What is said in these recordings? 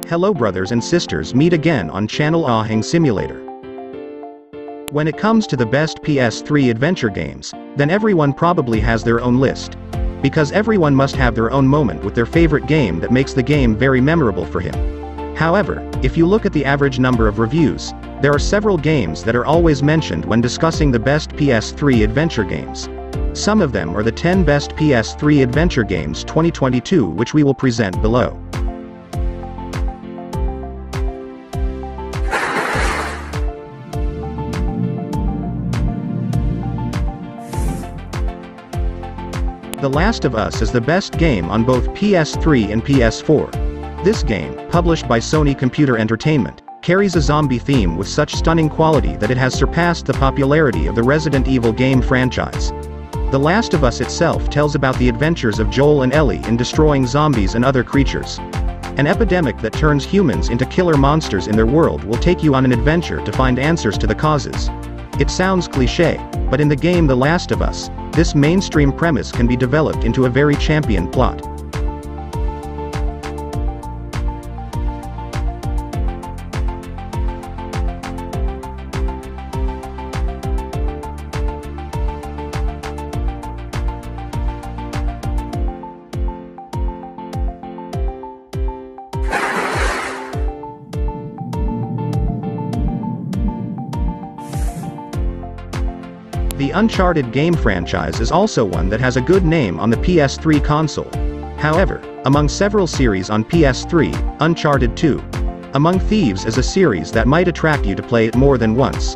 Hello brothers and sisters, meet again on channel Ahang Simulator. When it comes to the best PS3 adventure games, then everyone probably has their own list. Because everyone must have their own moment with their favorite game that makes the game very memorable for him. However, if you look at the average number of reviews, there are several games that are always mentioned when discussing the best PS3 adventure games. Some of them are the 10 best PS3 adventure games 2022, which we will present below. The Last of Us is the best game on both PS3 and PS4. This game, published by Sony Computer Entertainment, carries a zombie theme with such stunning quality that it has surpassed the popularity of the Resident Evil game franchise. The Last of Us itself tells about the adventures of Joel and Ellie in destroying zombies and other creatures. An epidemic that turns humans into killer monsters in their world will take you on an adventure to find answers to the causes. It sounds cliché, but in the game The Last of Us, this mainstream premise can be developed into a very champion plot. The Uncharted game franchise is also one that has a good name on the PS3 console. However, among several series on PS3, Uncharted 2. Among Thieves is a series that might attract you to play it more than once.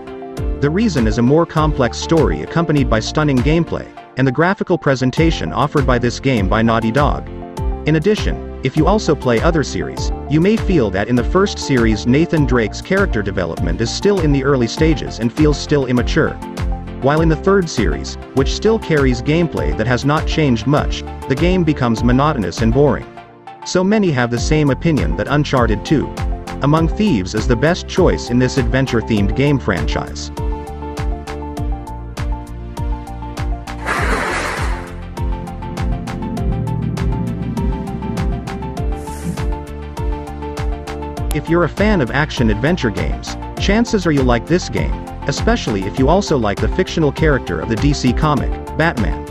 The reason is a more complex story accompanied by stunning gameplay, and the graphical presentation offered by this game by Naughty Dog. In addition, if you also play other series, you may feel that in the first series Nathan Drake's character development is still in the early stages and feels still immature. While in the third series, which still carries gameplay that has not changed much, the game becomes monotonous and boring. So many have the same opinion that Uncharted 2. Among Thieves is the best choice in this adventure-themed game franchise. If you're a fan of action-adventure games, chances are you'll like this game, especially if you also like the fictional character of the DC comic, Batman.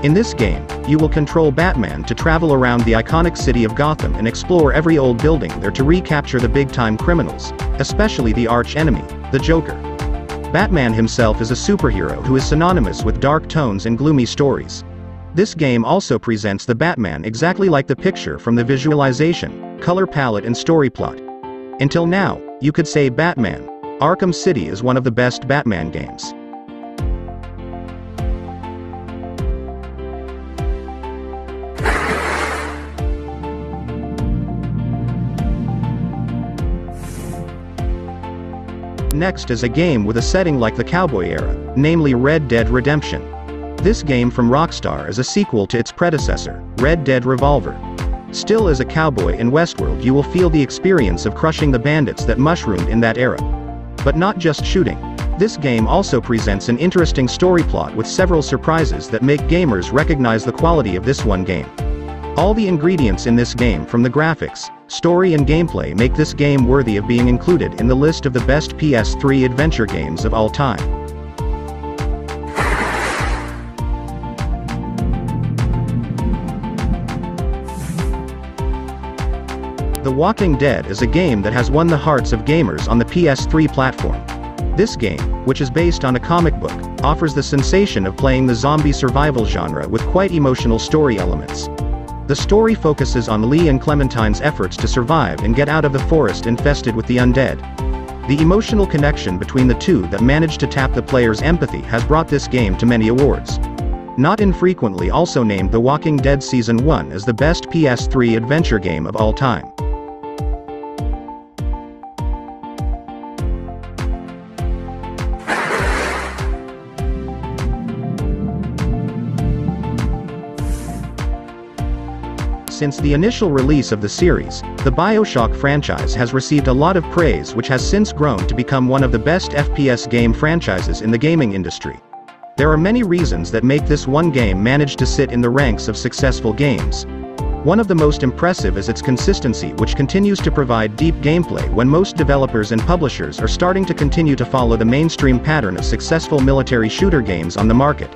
In this game, you will control Batman to travel around the iconic city of Gotham and explore every old building there to recapture the big-time criminals, especially the arch-enemy, the Joker. Batman himself is a superhero who is synonymous with dark tones and gloomy stories. This game also presents the Batman exactly like the picture from the visualization, color palette and story plot. Until now, you could say Batman: Arkham City is one of the best Batman games. Next is a game with a setting like the cowboy era, namely Red Dead Redemption. This game from Rockstar is a sequel to its predecessor, Red Dead Revolver. Still as a cowboy in Westworld, you will feel the experience of crushing the bandits that mushroomed in that era. But not just shooting. This game also presents an interesting story plot with several surprises that make gamers recognize the quality of this one game. All the ingredients in this game, from the graphics, story and gameplay, make this game worthy of being included in the list of the best PS3 adventure games of all time. The Walking Dead is a game that has won the hearts of gamers on the PS3 platform. This game, which is based on a comic book, offers the sensation of playing the zombie survival genre with quite emotional story elements. The story focuses on Lee and Clementine's efforts to survive and get out of the forest infested with the undead. The emotional connection between the two that managed to tap the player's empathy has brought this game to many awards. Not infrequently also named The Walking Dead Season 1 as the best PS3 adventure game of all time. Since the initial release of the series, the BioShock franchise has received a lot of praise, which has since grown to become one of the best FPS game franchises in the gaming industry. There are many reasons that make this one game manage to sit in the ranks of successful games. One of the most impressive is its consistency, which continues to provide deep gameplay when most developers and publishers are starting to continue to follow the mainstream pattern of successful military shooter games on the market.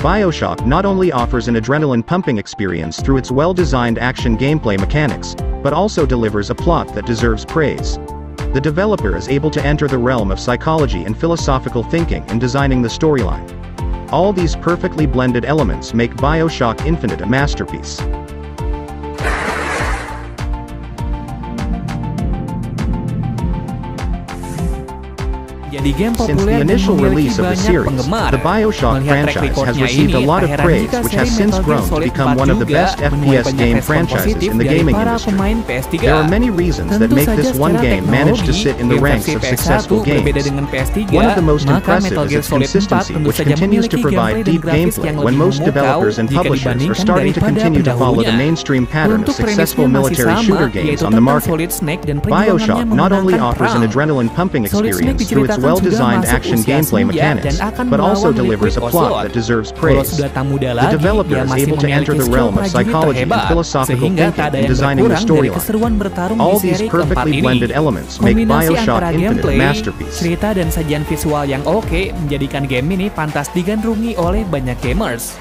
BioShock not only offers an adrenaline-pumping experience through its well-designed action gameplay mechanics, but also delivers a plot that deserves praise. The developer is able to enter the realm of psychology and philosophical thinking in designing the storyline. All these perfectly blended elements make BioShock Infinite a masterpiece. Since the initial release of the series, the BioShock franchise has received a lot of praise, which has since grown to become one of the best FPS game franchises in the gaming industry. There are many reasons that make this one game manage to sit in the ranks of successful games. One of the most impressive is its consistency, which continues to provide deep gameplay when most developers and publishers are starting to continue to follow the mainstream pattern of successful military shooter games on the market. BioShock not only offers an adrenaline-pumping experience through its well-designed action gameplay mechanics, but also delivers a plot that deserves praise. The developer is able to enter the realm of psychology and philosophical thinking in designing the storyline. All these perfectly blended elements make BioShock Infinite a masterpiece. Cerita dan sajian visual yang oke menjadikan game ini pantas digandrungi oleh banyak gamers.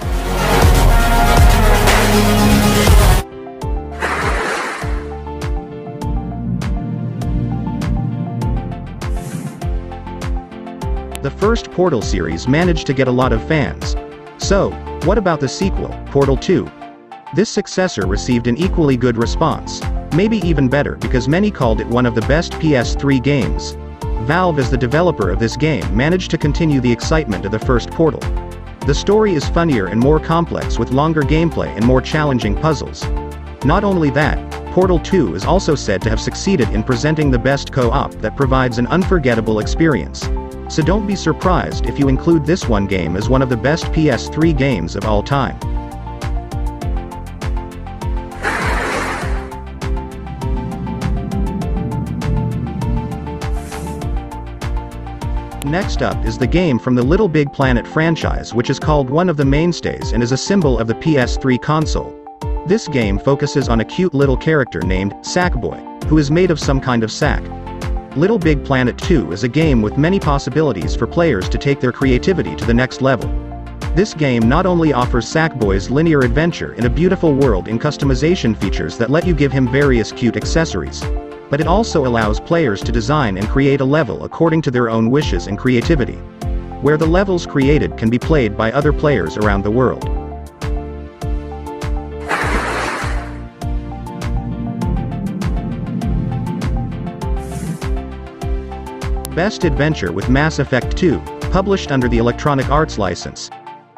The first Portal series managed to get a lot of fans. So, what about the sequel, Portal 2? This successor received an equally good response, maybe even better because many called it one of the best PS3 games. Valve, as the developer of this game, managed to continue the excitement of the first Portal. The story is funnier and more complex with longer gameplay and more challenging puzzles. Not only that, Portal 2 is also said to have succeeded in presenting the best co-op that provides an unforgettable experience. So don't be surprised if you include this one game as one of the best PS3 games of all time. Next up is the game from the LittleBigPlanet franchise, which is called one of the mainstays and is a symbol of the PS3 console. This game focuses on a cute little character named Sackboy, who is made of some kind of sack. LittleBigPlanet 2 is a game with many possibilities for players to take their creativity to the next level. This game not only offers Sackboy's linear adventure in a beautiful world and customization features that let you give him various cute accessories, but it also allows players to design and create a level according to their own wishes and creativity, where the levels created can be played by other players around the world. Best Adventure with Mass Effect 2, published under the Electronic Arts license.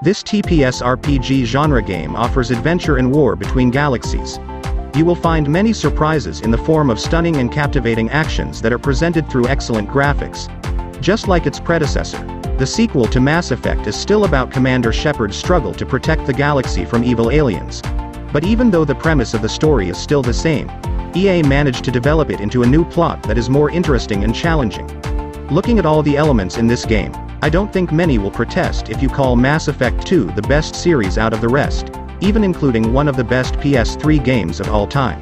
This TPS RPG genre game offers adventure and war between galaxies. You will find many surprises in the form of stunning and captivating actions that are presented through excellent graphics. Just like its predecessor, the sequel to Mass Effect is still about Commander Shepard's struggle to protect the galaxy from evil aliens. But even though the premise of the story is still the same, EA managed to develop it into a new plot that is more interesting and challenging. Looking at all the elements in this game, I don't think many will protest if you call Mass Effect 2 the best series out of the rest, even including one of the best PS3 games of all time.